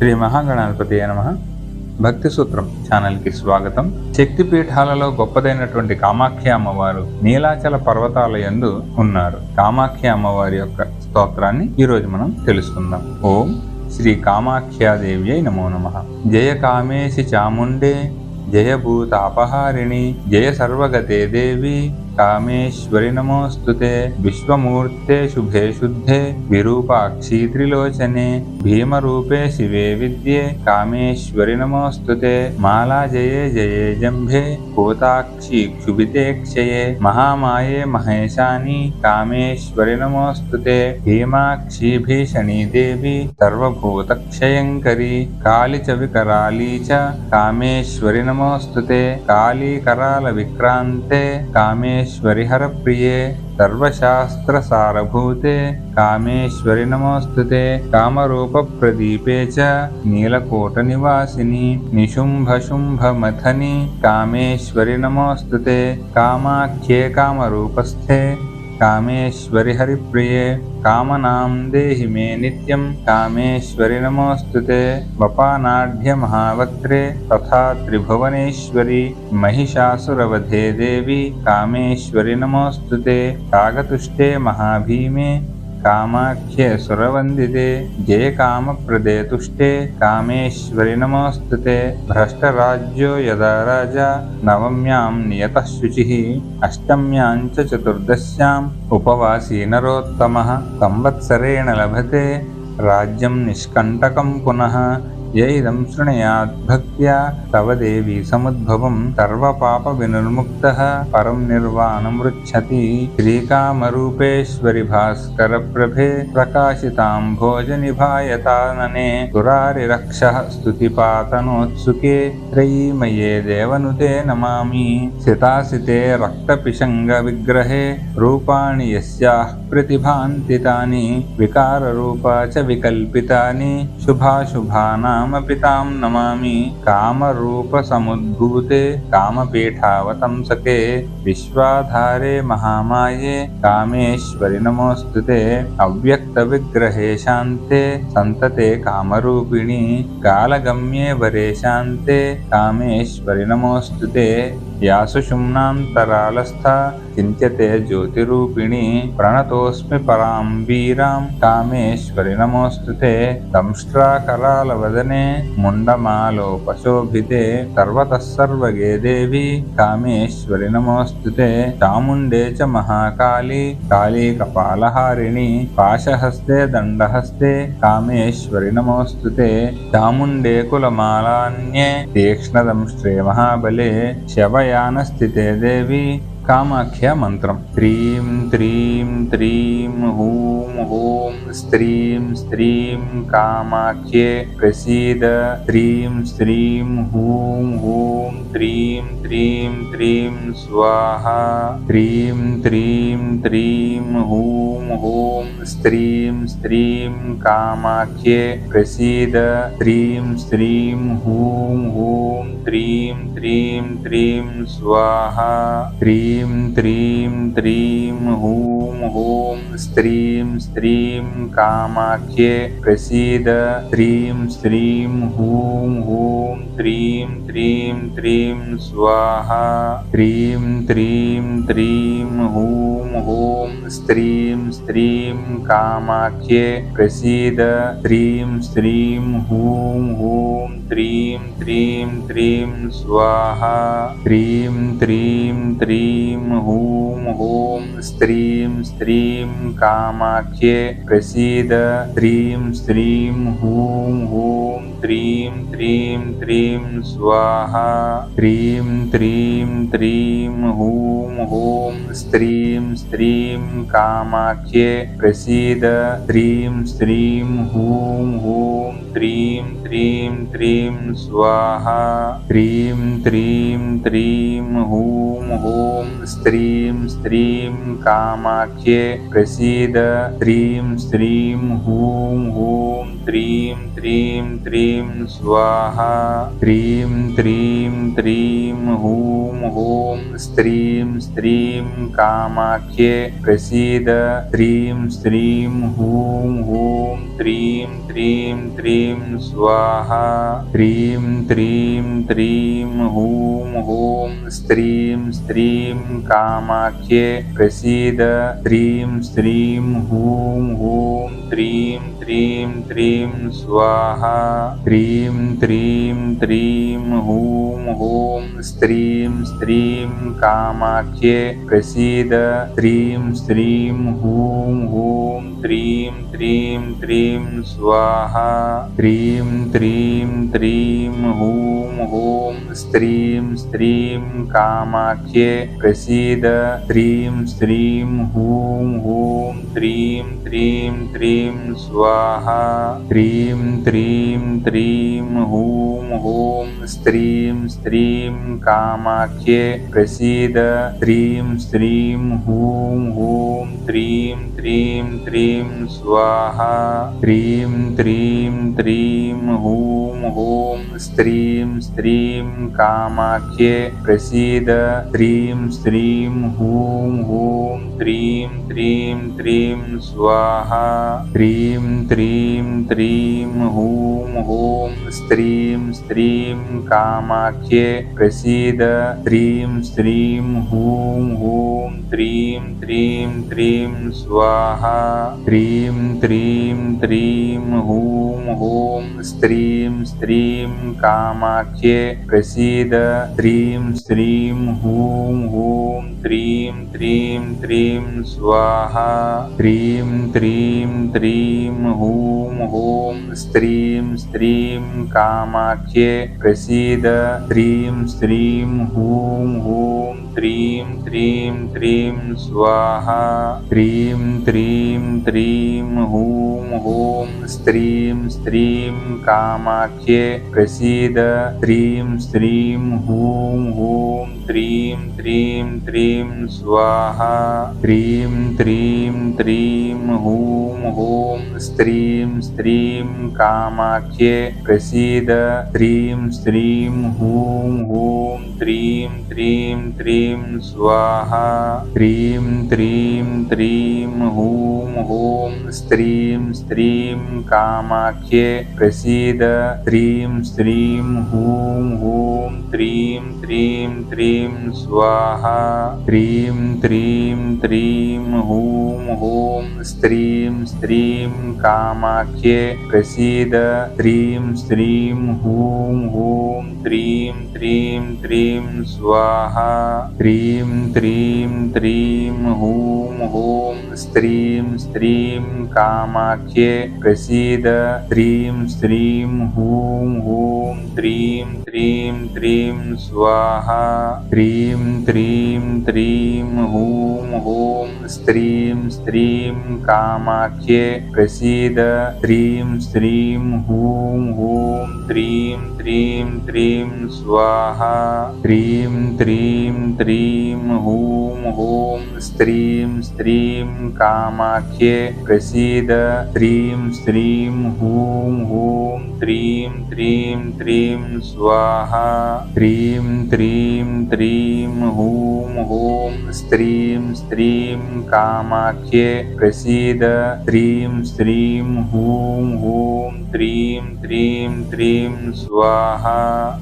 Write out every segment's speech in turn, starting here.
శ్రీ మహాగణాధిపతయే నమః. భక్తి సూత్రం ఛానల్కి స్వాగతం. శక్తిపీఠాలలో గొప్పదైనటువంటి కామాఖ్య అమ్మవారు నీలాచల పర్వతాల యందు ఉన్నారు. కామాఖ్య అమ్మవారి యొక్క స్తోత్రాన్ని ఈరోజు మనం తెలుసుకుందాం. ఓం శ్రీ కామాఖ్యాదేవ్యై నమో నమః. జయ కామేశి చాముండే జయ భూతాపహారిణి జయ సర్వగతే దేవి కామేశ్వరి నమోస్తుతే. విశ్వమూర్తే శుభే శుద్ధే విరూపాక్షి త్రిలోచనే భీమరూపే శివే విద్యే కామేశ్వరి నమోస్తుతే. మాలా జయే జయే జంభే భూతాక్షి క్షుభితే క్షయే మహామాయే మహేశాని కామేశ్వరి నమోస్తుతే. భీమాక్షి భీషణీ దేవి సర్వభూతక్షయంకరి కాళి చ వికరాళీ చ కామేశ్వరి నమోస్తుతే. కాళీ కరాల విక్రాంతే కామేశ్వరి హర ప్రియే సర్వశాస్త్ర సారభూతే కామేశ్వరి నమోస్తుతే. కామరూప ప్రదీపే చ నీలకోట నివాసిని నిశుంభ శుంభ మథని కామేశ్వరి నమోస్తుతే. కామాఖ్యే కామరూపస్థే కామేశ్వరి హరిప్రియే కామనాం దేహి మే నిత్యం కామేశ్వరి నమోస్తుతే. వపానాఢ్య మహావక్త్రే తథా త్రిభువనేశ్వరి మహిషాసురవధే దేవి కామేశ్వరి నమోస్తుతే. కాగతుష్టే మహాభీమే కామాఖ్యే సురవందితే జయ కామప్రదే తుష్టే కామేశ్వరి నమోస్తుతే. భ్రష్టరాజ్యో యదా రాజా నవమ్యాం నియతః శుచిః అష్టమ్యాం చ చతుర్దశ్యాం ఉపవాసీ నరోత్తమః సంవత్సరేణ లభతే రాజ్యం నిష్కంటకం పునః. యైదం శృణుయాత్ భక్త్యా తవ దేవి సముద్భవం సర్వపాప వినిర్ముక్తః పరం నిర్వాణమృచ్చతి. శ్రీకామరూపేశ్వరి భాస్కర ప్రభే ప్రకాశితాం భోజనిభాయతాననే సురారిరక్షః స్తుతిపాతనోత్సుకే త్రయీమయే దేవనుతే నమామి. సితాసితే రక్తపిశంగ విగ్రహే రూపాణి యస్యాః ప్రతిభాంతి తాని వికారరూపా చ వికల్పితాని శుభాశుభానాం పితాం నమామి. కామరూప సముద్భూతే కామపీఠావతంసకే విశ్వాధారే మహామాయే కామేశ్వరి నమోస్తుతే. అవ్యక్త విగ్రహే శాంతే సంతతే కామరూపిణి కాలగమ్యే వరే శాంతే కామేశ్వరి నమోస్తుతే. యాసు శుమ్నాంతరాళస్థ చింత్యతే జ్యోతిరూపిణి ప్రణతోస్మి పరాం వీరాం కామేశ్వరి నమోస్తుతే. దంష్ట్రాకరాలవదనే ముండమాలోపశోభితే సర్వతః సర్వగే దేవి కామేశ్వరి నమోస్తుతే. చాముండే చ మహాకాళీ కాళీ కపాలహారిణి పాశహస్తే దండహస్తే కామేశ్వరి నమోస్తుతే. చాముండే కులమాలాన్యే తీక్ష్ణదంష్ట్రే మహాబలే శవయానస్థితే దేవి కామాఖ్య మంత్రం. హ్రీం త్రీం త్రీం హూం హూం స్త్రీం స్త్రీం కామాఖ్యే ప్రసీద. హ్రీం శ్రీం హూం హూం త్రీం త్రీం త్రీం స్వాహా. హ్రీం త్రీం త్రీం హూం హూం స్త్రీం స్త్రీం కామాఖ్యే ప్రసీద. హ్రీం శ్రీం హూం హూం త్రీం త్రీం త్రీం స్వాహా. హ్రీం త్రీం త్రీం హూం హూం స్త్రీం స్త్రీం కామాఖ్యే ప్రసీద. హ్రీం శ్రీం హూం హూం త్రీం త్రీం త్రీం స్వాహా. హ్రీం త్రీం త్రీం హూం హూం స్త్రీం స్త్రీం కామాఖ్యే ప్రసీద. హ్రీం శ్రీం హూం హూం త్రీం త్రీం త్రీం స్వాహా. హ్రీం త్రీం త్రీం హూం హూం స్త్రీం స్త్రీం కామాఖ్యే ప్రసీద. హ్రీం శ్రీం హూం హూం త్రీం త్రీం త్రీం స్వాహా. హ్రీం త్రీం త్రీం హూం హూం స్త్రీం స్త్రీం కామాఖ్యే ప్రసీద. హ్రీం శ్రీం హూం హూం త్రీం త్రీం త్రీం స్వాహా. హ్రీం త్రీం త్రీం హూం హూం స్త్రీం స్త్రీం కామాఖ్యే ప్రసీద. హ్రీం శ్రీం హూం హూం త్రీం त्रीं त्रीं स्वाहा ह्रीं त्रीं त्रीं हूं हूं स्त्रीं स्त्रीं कामाख्ये प्रसीद ह्रीं स्त्रीं हूं हूं त्रीं त्रीं त्रीं स्वाहा ह्रीं त्रीं त्रीं हूं हूं स्त्रीं स्त्रीं कामाख्ये प्रसीद ह्रीं स्त्रीं हूं हूं त्रीं त्रीं त्रीं स्वाहा ह्रीं त्रीं त्रीं हूं हूं स्त्रीं स्त्रीं कामाख्ये प्रसीद ह्रीं स्त्रीं हूं हूं त्रीं त्रीं त्रीं स्वाहा ह्रीं त्रीं त्रीं हूं हूं स्त्रीं स्त्रीं कामाख्ये प्रसीद ह्रीं स्त्रीं हूं हूं त्रीं त्रीं त्रीं स्वाहा ह्रीं त्रीं त्रीं हूं हूं स्त्रीं स्त्रीं कामाख्ये प्रसीद ह्रीं स्त्रीं हूं हूं त्रीं त्रीं त्रीं स्वाहा ह्रीं त्रीं त्रीं हूं हूं स्त्रीं स्त्रीं कामाख्ये प्रसीद ह्रीं स्त्रीं हूं हूं त्रीं त्रीं त्रीं स्वाहा ह्रीं त्रीं त्रीं हूं हूं स्त्रीं स्त्रीं कामाख्ये प्रसीद ह्रीं स्त्रीं हूं हूं त्रीं त्रीं त्रीं स्वाहा ह्रीं त्रीं त्रीं हूं हूं स्त्रीं स्त्रीं कामाख्ये प्रसीद ह्रीं स्त्रीं हूं हूं त्रीं त्रीं त्रीं स्वाहा ह्रीं त्रीं त्रीं हूं हूं स्त्रीं स्त्रीं कामाख्ये प्रसीद ह्रीं स्त्रीं हूं हूं त्रीं त्रीं त्रीं स्वाहा ह्रीं त्रीं त्रीं हूं हूं स्त्रीं स्त्रीं कामाख्ये प्रसीद ह्रीं स्त्रीं हूं हूं त्रीं त्रीं त्रीं स्वाहा ह्रीं त्रीं त्रीं हूं हूं स्त्रीं स्त्रीं कामाख्ये प्रसीद ह्रीं स्त्रीं हूं हूं त्रीं त्रीं त्रीं स्वाहा ह्रीं त्रीं त्रीं हूं हूं स्त्रीं स्त्रीं कामाख्ये प्रसीद ह्रीं स्त्रीं हूं हूं त्रीं त्रीं त्रीं स्वाहा ह्रीं त्रीं त्रीं हूं हूं स्त्रीं स्त्रीं कामाख्ये प्रसीद ह्रीं स्त्रीं हूं हूं त्रीं त्रीं त्रीं स्वाहा ह्रीं त्रीं त्रीं हूं हूं स्त्रीं स्त्रीं कामाख्ये प्रसीद ह्रीं स्त्रीं हूं हूं त्रीं त्रीं त्रीं स्वाहा ह्रीं त्रीं त्रीं हूं हूं स्त्रीं स्त्रीं कामाख्ये प्रसीद ह्रीं स्त्रीं हूं हूं त्रीं त्रीं त्रीं स्वाहा ह्रीं त्रीं त्रीं हूं हूं स्त्रीं स्त्रीं कामाख्ये प्रसीद ह्रीं स्त्रीं हूं हूं त्रीं त्रीं त्रीं स्वाहा ह्रीं त्रीं त्रीं हूं हूं स्त्रीं स्त्रीं कामाख्ये प्रसीद ह्रीं स्त्रीं हूं हूं त्रीं त्रीं त्रीं स्वाहा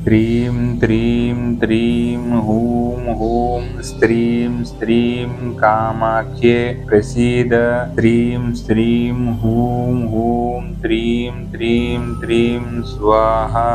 ह्रीं त्रीं त्रीं हूं हूं स्त्रीं स्त्रीं कामाख्ये प्रसीद ह्रीं स्त्रीं हूं हूं त्रीं त्रीं त्रीं स्वाहा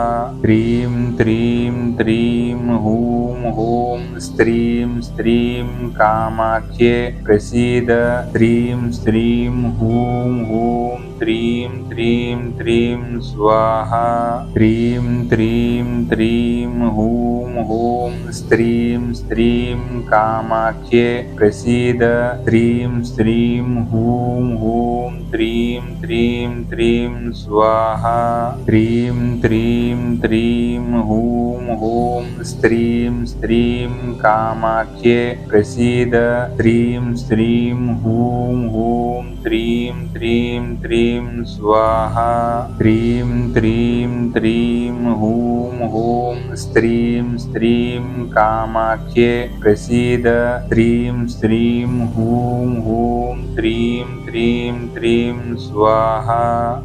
ह्रीं त्रीं त्रीं हूं हूं स्त्रीं स्त्रीं कामाख्ये प्रसीद ह्रीं स्त्रीं हूं हूं त्रीं त्रीं त्रीं स्वाहा ह्रीं त्रीं त्रीं हूं हूं स्त्रीं स्त्रीं कामाख्ये प्रसीद ह्रीं स्त्रीं हूं हूं त्रीं त्रीं त्रीं स्वाहा ह्रीं त्रीं त्रीं हूं हूं स्त्रीं स्त्रीं कामाख्ये प्रसीद ह्रीं स्त्रीं हूं हूं त्रीं त्रीं त्रीं त्रीं स्वाहा ह्रीं त्रीं त्रीं हूं हूं स्त्रीं स्त्रीं कामाख्ये प्रसीद ह्रीं स्त्रीं हूं हूं त्रीं त्रीं त्रीं स्वाहा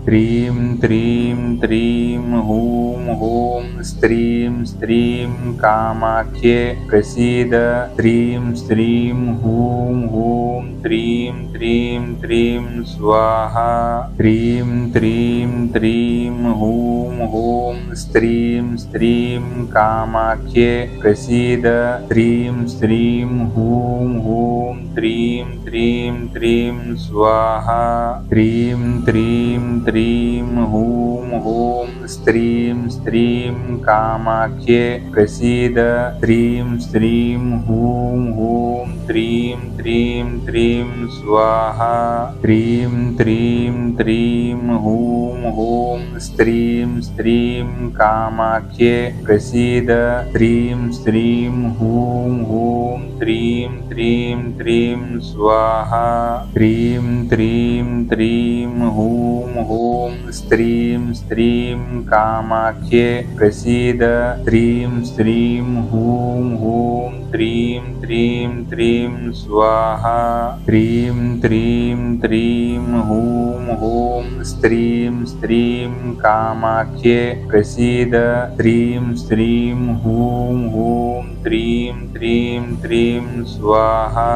ह्रीं त्रीं त्रीं हूं हूं स्त्रीं स्त्रीं कामाख्ये प्रसीद ह्रीं स्त्रीं हूं हूं त्रीं त्रीं त्रीं स्वाहा ह्रीं त्रीं त्रीं हूं हूं स्त्रीं स्त्रीं कामाख्ये प्रसीद ह्रीं स्त्रीं हूं हूं त्रीं त्रीं त्रीं स्वाहा ह्रीं त्रीं त्रीं हूं हूं स्त्रीं स्त्रीं कामाख्ये प्रसीद ह्रीं स्त्रीं हूं हूं त्रीं त्रीं त्रीं स्वाहा ह्रीं त्रीं त्रीं हूं हूं स्त्रीं स्त्रीं कामाख्ये प्रसीद ह्रीं स्त्रीं हूं हूं त्रीं त्रीं त्रीं स्वाहा ह्रीं त्रीं त्रीं हूं हूं स्त्रीं स्त्रीं कामाख्ये प्रसीद ह्रीं स्त्रीं हूं हूं त्रीं त्रीं त्रीं स्वाहा ह्रीं त्रीं त्रीं हूं हूं स्त्रीं स्त्रीं कामाख्ये प्रसीद ह्रीं स्त्रीं हूं हूं त्रीं त्रीं त्रीं स्वाहा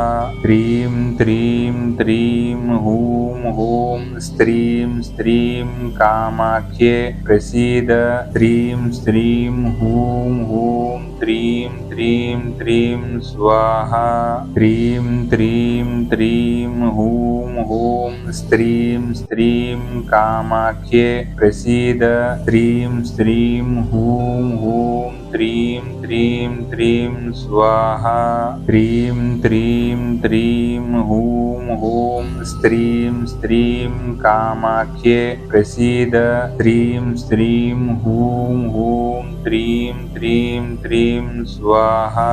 ह्रीं त्रीं त्रीं हूं हूं स्त्रीं स्त्रीं कामाख्ये प्रसीद ह्रीं स्त्रीं हूं हूं त्रीं त्रीं त्रीं स्वाहा ह्रीं त्रीं त्रीं हूं हूं स्त्रीं स्त्रीं कामाख्ये प्रसीद ह्रीं स्त्रीं हूं हूं त्रीं त्रीं त्रीं स्वाहा ह्रीं त्रीं त्रीं हूं हूं स्त्रीं स्त्रीं कामाख्ये प्रसीद ह्रीं स्त्रीं हूं हूं त्रीं त्रीं त्रीं स्वाहा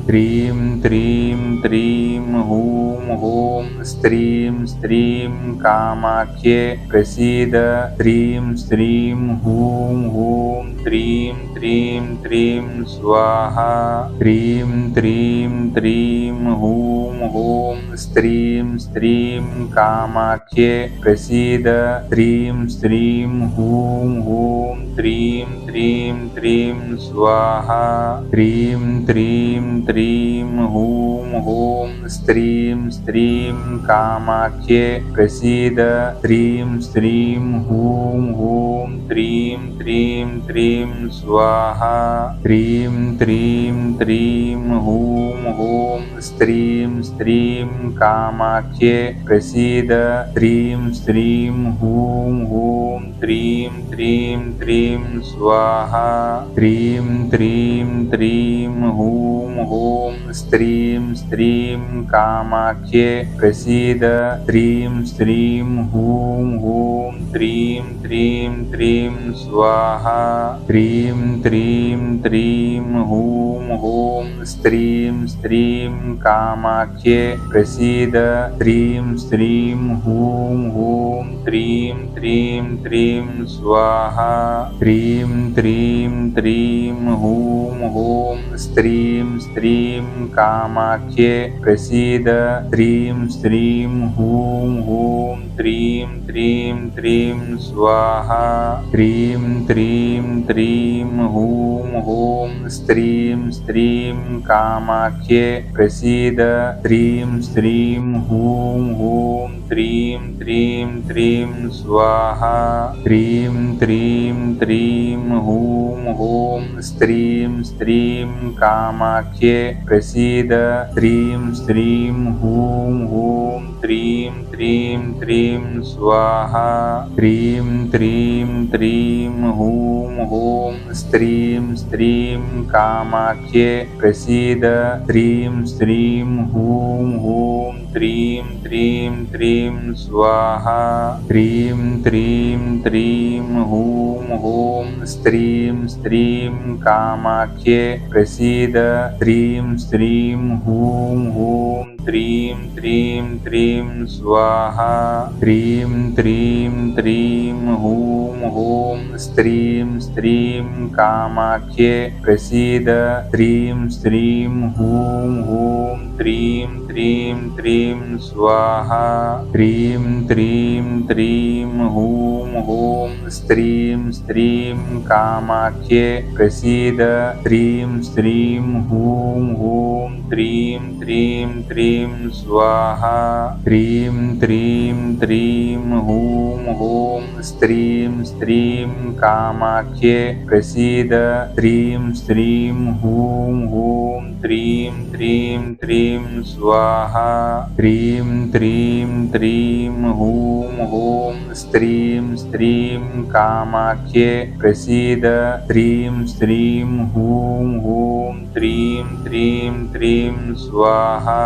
ह्रीं त्रीं त्रीं हूं हूं स्त्रीं स्त्रीं कामाख्ये प्रसीद ह्रीं स्त्रीं हूं हूं त्रीं त्रीं त्रीं स्वाहा ह्रीं त्रीं त्रीं हूं हूं स्त्रीं स्त्रीं कामाख्ये प्रसीद ह्रीं स्त्रीं हूं हूं त्रीं त्रीं त्रीं स्वाहा ह्रीं त्रीं त्रीं हूं हूं स्त्रीं स्त्रीं कामाख्ये प्रसीद ह्रीं स्त्रीं हूं हूं त्रीं त्रीं त्रीं स्वाहा ह्रीं त्रीं त्रीं हूं हूं स्त्रीं स्त्रीं कामाख्ये प्रसीद ह्रीं स्त्रीं हूं हूं त्रीं त्रीं त्रीं स्वाहा ह्रीं त्रीं त्रीं हूं हूं स्त्रीं स्त्रीं कामाख्ये प्रसीद ह्रीं स्त्रीं हूं हूं त्रीं त्रीं त्रीं स्वाहा ह्रीं त्रीं त्रीं हूं हूं स्त्रीं स्त्रीं कामाख्ये प्रसीद ह्रीं स्त्रीं हूं हूं त्रीं त्रीं त्रीं स्वाहा ह्रीं त्रीं त्रीं हूं हूं स्त्रीं स्त्रीं कामाख्ये प्रसीद ह्रीं स्त्रीं हूं हूं त्रीं त्रीं त्रीं स्वाहा ह्रीं त्रीं त्रीं हूं हूं स्त्रीं स्त्रीं कामाख्ये प्रसीद ह्रीं स्त्रीं हूं हूं त्रीं त्रीं त्रीं स्वाहा ह्रीं त्रीं त्रीं हूं हूं स्त्रीं स्त्रीं कामाख्ये प्रसीद ह्रीं स्त्रीं हूं हूं त्रीं त्रीं त्रीं स्वाहा ह्रीं त्रीं त्रीं हूं हूं स्त्रीं स्त्रीं कामाख्ये प्रसीद ह्रीं स्त्रीं हूं हूं त्रीं त्रीं त्रीं स्वाहा ह्रीं त्रीं त्रीं हूं हूं स्त्रीं स्त्रीं कामाख्ये प्रसीद ह्रीं स्त्रीं हूं हूं त्रीं त्रीं त्रीं स्वाहा ह्रीं त्रीं त्रीं हूं हूं स्त्रीं स्त्रीं कामाख्ये प्रसीद ह्रीं स्त्रीं हूं हूं त्रीं त्रीं त्रीं स्वाहा ह्रीं त्रीं त्रीं हूं हूं स्त्रीं स्त्रीं कामाख्ये प्रसीद ह्रीं स्त्रीं हूं हूं त्रीं त्रीं त्रीं स्वाहा ह्रीं त्रीं त्रीं हूं हूं स्त्रीं स्त्रीं कामाख्ये प्रसीद ह्रीं स्त्रीं हूं हूं त्रीं त्रीं त्रीं स्वाहा ह्रीं त्रीं त्रीं हूं हूं स्त्रीं स्त्रीं कामाख्ये प्रसीद ह्रीं स्त्रीं हूं हूं त्रीं त्रीं त्रीं स्वाहा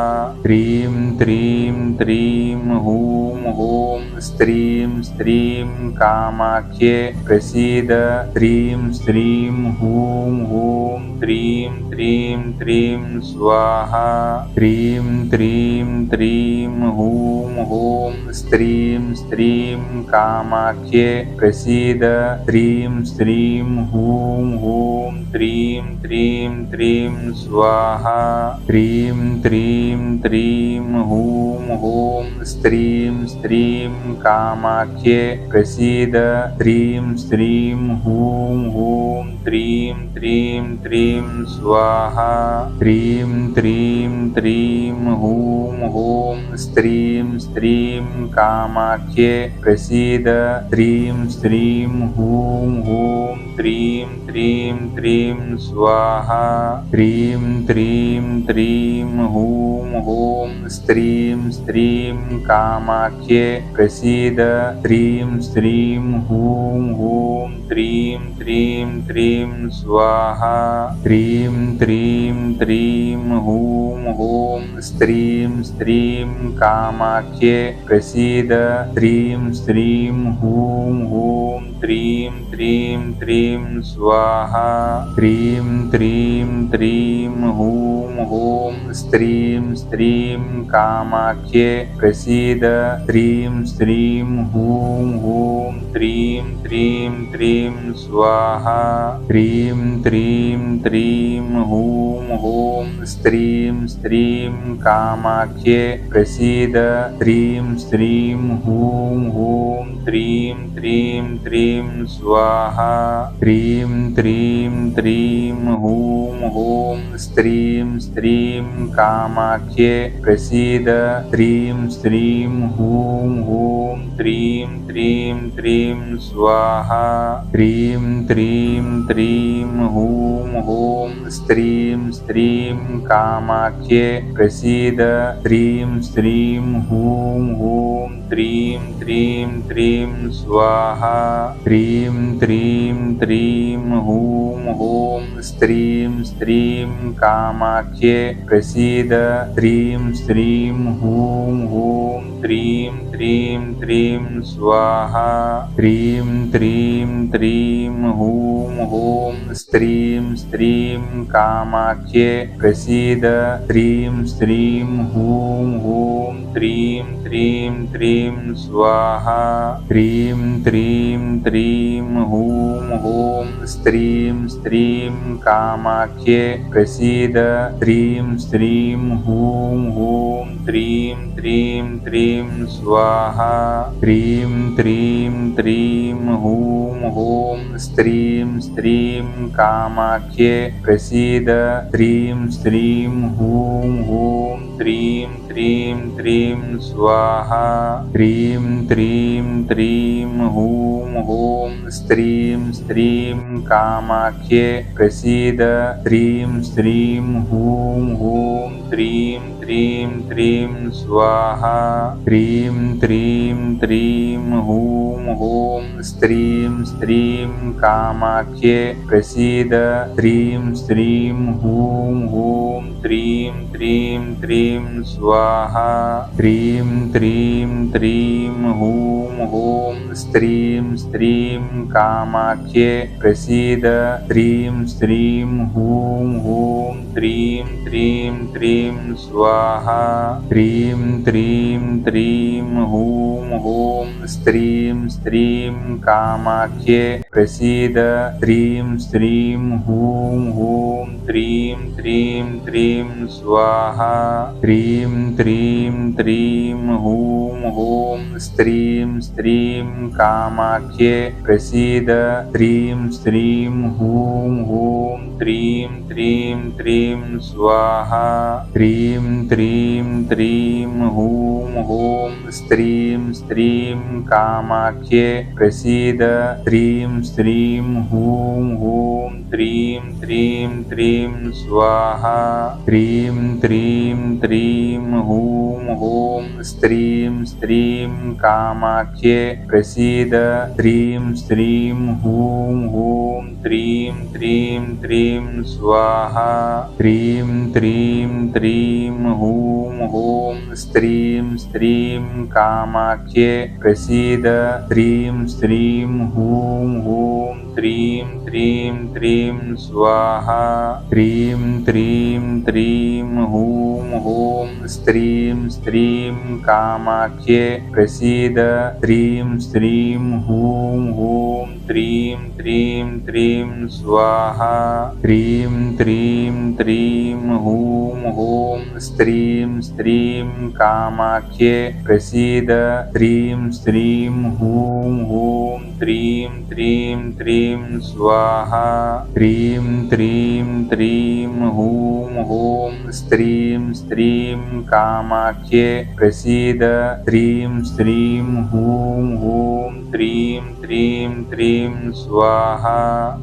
ह्रीं त्रीं त्रीं हूं हूं स्त्रीं स्त्रीं कामाख्ये प्रसीद ह्रीं स्त्रीं हूं हूं त्रीं त्रीं त्रीं स्वाहा ह्रीं त्रीं त्रीं हूं हूं स्त्रीं स्त्रीं कामाख्ये प्रसीद ह्रीं स्त्रीं हूं हूं त्रीं त्रीं त्रीं स्वाहा ह्रीं त्रीं त्रीं हूं हूं स्त्रीं स्त्रीं कामाख्ये प्रसीद ह्रीं स्त्रीं हूं हूं त्रीं त्रीं त्रीं स्वाहा ह्रीं त्रीं त्रीं हूं हूं स्त्रीं स्त्रीं कामाख्ये प्रसीद ह्रीं स्त्रीं हूं हूं त्रीं त्रीं त्रीं स्वाहा ह्रीं त्रीं त्रीं हूं हूं स्त्रीं स्त्रीं कामाख्ये प्रसीद ह्रीं स्त्रीं हूं हूं त्रीं त्रीं त्रीं स्वाहा ह्रीं त्रीं त्रीं हूं हूं स्त्रीं स्त्रीं कामाख्ये प्रसीद ह्रीं स्त्रीं हूं हूं त्रीं त्रीं त्रीं स्वाहा ह्रीं त्रीं त्रीं हूं हूं स्त्रीं स्त्रीं कामाख्ये प्रसीद ह्रीं स्त्रीं हूं हूं त्रीं त्रीं त्रीं स्वाहा ह्रीं त्रीं त्रीं हूं हूं स्त्रीं स्त्रीं कामाख्ये प्रसीद ह्रीं स्त्रीं हूं हूं त्रीं त्रीं त्रीं स्वाहा ह्रीं त्रीं त्रीं हूं हूं स्त्रीं स्त्रीं कामाख्ये प्रसीद ह्रीं स्त्रीं हूं हूं त्रीं त्रीं त्रीं स्वाहा ह्रीं त्रीं त्रीं हूं हूं स्त्रीं स्त्रीं कामाख्ये प्रसीद ह्रीं स्त्रीं हूं हूं त्रीं त्रीं त्रीं स्वाहा ह्रीं त्रीं त्रीं हूं हूं स्त्रीं स्त्रीं कामाख्ये प्रसीद ह्रीं स्त्रीं हूं हूं त्रीं त्रीं त्रीं स्वाहा ह्रीं त्रीं त्रीं हूं हूं स्त्रीं स्त्रीं कामाख्ये प्रसीद ह्रीं स्त्रीं हूं हूं त्रीं त्रीं त्रीं स्वाहा ह्रीं त्रीं त्रीं हूं हूं स्त्रीं स्त्रीं कामाख्ये प्रसीद ह्रीं स्त्रीं हूं हूं त्रीं त्रीं त्रीं स्वाहा ह्रीं त्रीं त्रीं हूं हूं स्त्रीं स्त्रीं कामाख्ये प्रसीद ह्रीं स्त्रीं हूं हूं त्रीं त्रीं त्रीं स्वाहा ह्रीं त्रीं त्रीं हूं हूं स्त्रीं स्त्रीं कामाख्ये प्रसीद ह्रीं स्त्रीं हूं हूं त्रीं त्रीं त्रीं स्वाहा ह्रीं त्रीं त्रीं हूं हूं स्त्रीं स्त्रीं कामाख्ये प्रसीद ह्रीं स्त्रीं हूं हूं त्रीं त्रीं त्रीं स्वाहा स्वाहा ह्रीं त्रीं त्रीं हूं हूं स्त्रीं स्त्रीं कामाख्ये प्रसीद ह्रीं श्रीं हूं हूं त्रीं त्रीं त्रीं स्वाहा ह्रीं त्रीं त्रीं हूं हूं स्त्रीं स्त्रीं कामाख्ये प्रसीद ह्रीं श्रीं हूं हूं त्रीं त्रीं त्रीं स्वाहा ह्रीं त्रीं त्रीं हूं हूं स्त्रीं स्त्रीं कामाख्ये प्रसीद ह्रीं श्रीं हूं हूं त्रीं त्रीं त्रीं स्वाहा ह्रीं त्रीं त्रीं हूं हूं स्त्रीं स्त्रीं कामाख्ये प्रसीद ह्रीं श्रीं हूं हूं त्रीं त्रीं त्रीं स्वाहा ह्रीं त्रीं त्रीं हूं हूं स्त्रीं स्त्रीं कामाख्ये प्रसीद ह्रीं श्रीं हूं हूं त्रीं त्रीं त्रीं स्वाहा ह्रीं त्रीं त्रीं हूं हूं स्त्रीं स्त्रीं कामाख्ये प्रसीद ह्रीं श्रीं हूं हूं त्रीं त्रीं त्रीं स्वाहा ह्रीं त्रीं त्रीं हूं हूं स्त्रीं स्त्रीं कामाख्ये प्रसीद ह्रीं श्रीं हूं हूं त्रीं त्रीं त्रीं स्वाहा ह्रीं त्रीं त्रीं हूं हूं स्त्रीं स्त्रीं कामाख्ये प्रसीद ह्रीं श्रीं हूं हूं त्रीं त्रीं त्रीं स्वाहा ह्रीं त्रीं त्रीं हूं हूं स्त्रीं स्त्रीं कामाख्ये प्रसीद ह्रीं श्रीं हूं हूं त्रीं त्रीं त्रीं स्वाहा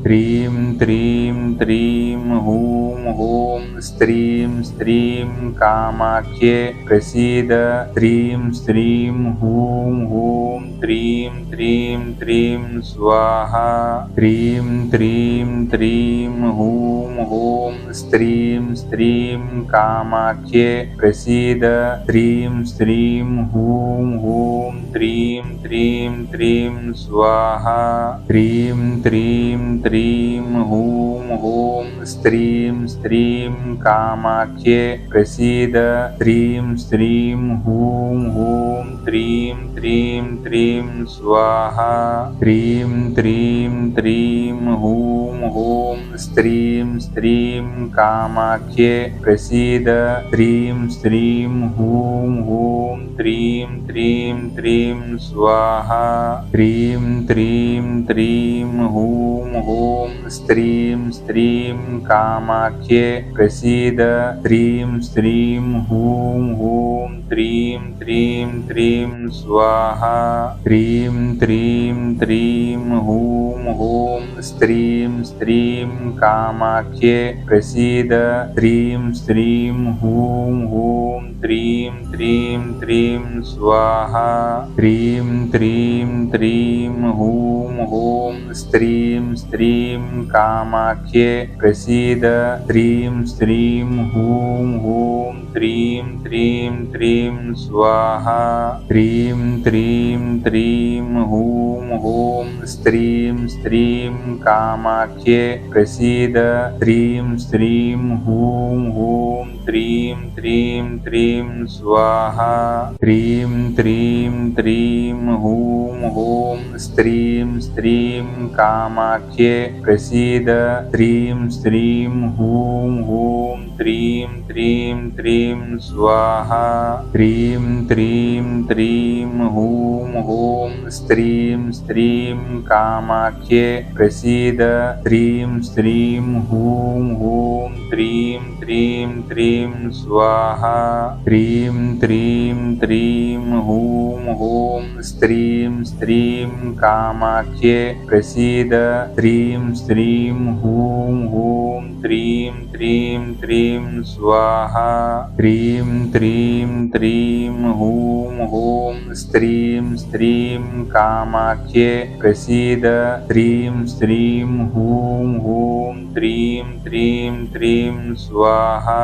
ह्रीं त्रीं त्रीं हूं हूं स्त्रीं स्त्रीं कामाख्ये प्रसीद ह्रीं श्रीं हूं हूं त्रीं त्रीं त्रीं स्वाहा ह्रीं त्रीं त्रीं हूं हूं स्त्रीं स्त्रीं कामाख्ये प्रसीद ह्रीं श्रीं हूं हूं त्रीं त्रीं त्रीं स्वाहा ह्रीं त्रीं त्रीं हूं हूं स्त्रीं स्त्रीं कामाख्ये प्रसीद ह्रीं श्रीं हूं हूं त्रीं त्रीं त्रीं स्वाहा ह्रीं त्रीं त्रीं हूं हूं स्त्रीं स्त्रीं कामाख्ये प्रसीद ह्रीं श्रीं हूं हूं त्रीं त्रीं त्रीं स्वाहा ह्रीं त्रीं त्रीं हूं हूं स्त्रीं स्त्रीं कामाख्ये प्रसीद ह्रीं श्रीं हूं हूं त्रीं त्रीं त्रीं स्वाहा ह्रीं त्रीं त्रीं हूं हूं स्त्रीं स्त्रीं कामाख्ये प्रसीद ह्रीं श्रीं हूं हूं त्रीं त्रीं त्रीं स्वाहा ह्रीं त्रीं त्रीं हूं हूं स्त्रीं स्त्रीं कामाख्ये प्रसीद ह्रीं श्रीं हूं हूं त्रीं त्रीं त्रीं स्वाहा ह्रीं त्रीं त्रीं हूं हूं स्त्रीं स्त्रीं कामाख्ये प्रसीद ह्रीं श्रीं हूं हूं त्रीं त्रीं त्रीं स्वाहा ह्रीं त्रीं त्रीं हूं हूं स्त्रीं स्त्रीं कामाख्ये प्रसीद ह्रीं श्रीं हूं हूं त्रीं त्रीं त्रीं स्वाहा ह्रीं त्रीं त्रीं हूं हूं स्त्रीं स्त्रीं कामाख्ये प्रसीद ह्रीं श्रीं हूं हूं त्रीं त्रीं त्रीं स्वाहा ह्रीं त्रीं त्रीं हूं हूं स्त्रीं स्त्रीं कामाख्ये प्रसीद ह्रीं श्रीं हूं हूं त्रीं त्रीं त्रीं त्रीं स्वाहा ह्रीं त्रीं त्रीं हूं हूं स्त्रीं स्त्रीं कामाख्ये प्रसीद ह्रीं श्रीं हूं हूं त्रीं त्रीं त्रीं स्वाहा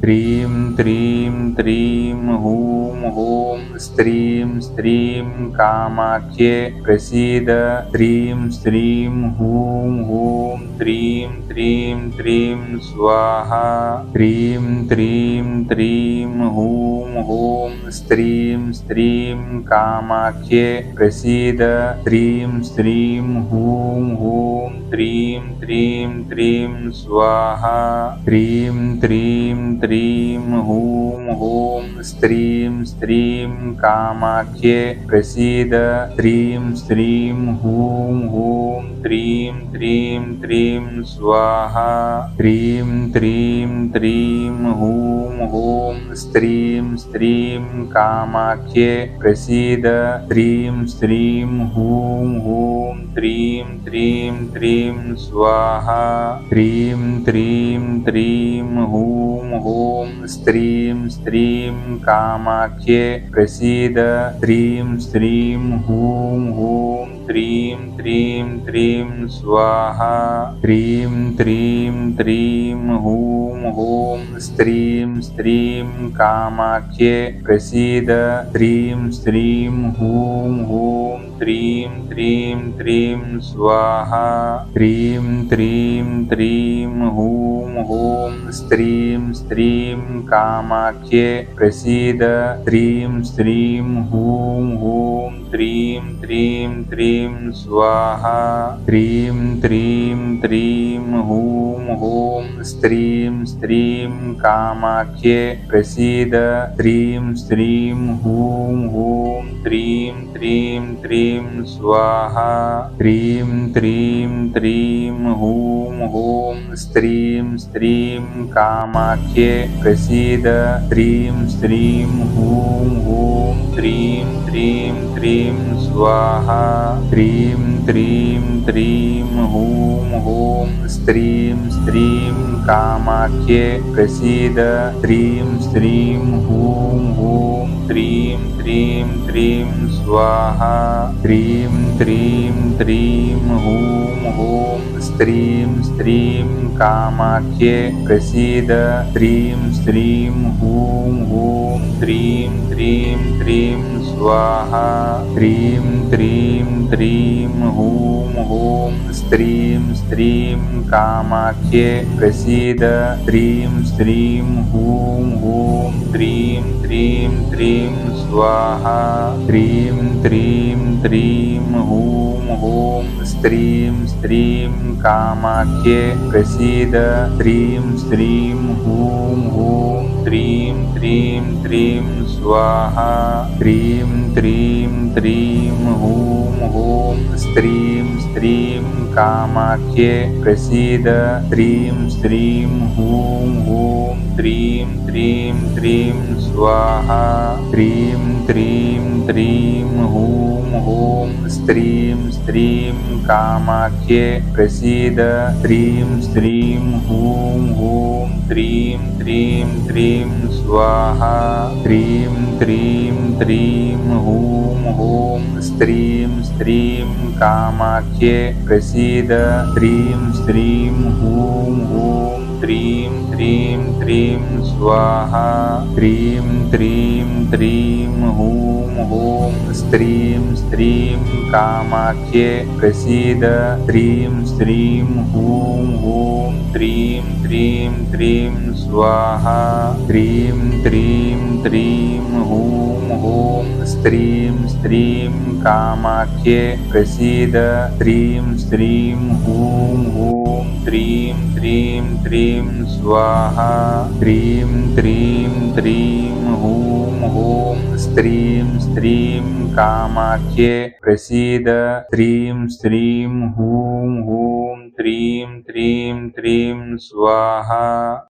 ह्रीं त्रीं त्रीं हूं हूं स्त्रीं स्त्रीं कामाख्ये प्रसीद ह्रीं श्रीं हूं हूं त्रीं त्रीं त्रीं स्वाहा ह्रीं त्रीं त्रीं हूं हूं स्त्रीं स्त्रीं कामाख्ये प्रसीद ह्रीं श्रीं हूं हूं त्रीं त्रीं त्रीं स्वाहा ह्रीं त्रीं त्रीं हूं हूं स्त्रीं स्त्रीं कामाख्ये प्रसीद ह्रीं श्रीं हूं हूं त्रीं त्रीं त्रीं स्वाहा ह्रीं त्रीं त्रीं हूं हूं स्त्रीं स्त्रीं कामाख्ये प्रसीद ह्रीं श्रीं हूं हूं त्रीं त्रीं त्रीं स्वाहा ह्रीं त्रीं त्रीं हूं हूं स्त्रीं स्त्रीं कामाख्ये प्रसीद ह्रीं श्रीं हूं हूं त्रीं त्रीं त्रीं स्वाहा ह्रीं त्रीं त्रीं हूं हूं स्त्रीं स्त्रीं कामाख्ये प्रसीद ह्रीं श्रीं हूं हूं त्रीं त्रीं त्रीं स्वाहा ह्रीं त्रीं त्रीं हूं हूं स्त्रीं स्त्रीं कामाख्ये प्रसीद ह्रीं श्रीं हूं हूं त्रीं त्रीं त्रीं स्वाहा ह्रीं त्रीं त्रीं हूं हूं स्त्रीं स्त्रीं कामाख्ये प्रसीद ह्रीं श्रीं हूं हूं त्रीं त्रीं त्रीं स्वाहा ह्रीं त्रीं त्रीं हूं हूं स्त्रीं स्त्रीं कामाख्ये प्रसीद ह्रीं श्रीं हूं हूं त्रीं त्रीं त्रीं स्वाहा ह्रीं त्रीं त्रीं हूं हूं स्त्रीं स्त्रीं कामाख्ये प्रसीद ह्रीं श्रीं हूं हूं त्रीं त्रीं त्रीं स्वाहा ह्रीं त्रीं त्रीं हूं हूं स्त्रीं स्त्रीं कामाख्ये प्रसीद ह्रीं श्रीं हूं हूं त्रीं त्रीं त्रीं स्वाहा ह्रीं त्रीं त्रीं हूं हूं स्त्रीं स्त्रीं कामाख्ये प्रसीद ह्रीं श्रीं हूं हूं त्रीं त्रीं त्रीं स्वाहा ह्रीं त्रीं त्रीं हूं हूं स्त्रीं स्त्रीं कामाख्ये प्रसीद ह्रीं श्रीं हूं हूं त्रीं त्रीं त्रीं स्वाहा ह्रीं त्रीं त्रीं हूं हूं स्त्रीं स्त्रीं कामाख्ये प्रसीद ह्रीं श्रीं हूं हूं त्रीं त्रीं त्रीं स्वाहा ह्रीं त्रीं त्रीं हूं हूं स्त्रीं स्त्रीं कामाख्ये प्रसीद ह्रीं श्रीं हूं हूं त्रीं त्रीं त्रीं स्वाहा ह्रीं त्रीं त्रीं हूं हूं स्त्रीं स्त्रीं कामाख्ये प्रसीद ह्रीं श्रीं हूं हूं त्रीं त्रीं त्रीं स्वाहा ह्रीं त्रीं त्रीं हूं हूं स्त्रीं स्त्रीं कामाख्ये प्रसीद ह्रीं श्रीं हूं हूं त्रीं त्रीं त्रीं स्वाहा ह्रीं त्रीं त्रीं हूं हूं स्त्रीं स्त्रीं कामाख्ये प्रसीद ह्रीं श्रीं हूं हूं त्रीं त्रीं त्रीं स्वाहा ह्रीं त्रीं त्रीं हूं हूं स्त्रीं स्त्रीं कामाख्ये प्रसीद ह्रीं श्रीं हूं हूं त्रीं त्रीं त्रीं स्वाहा।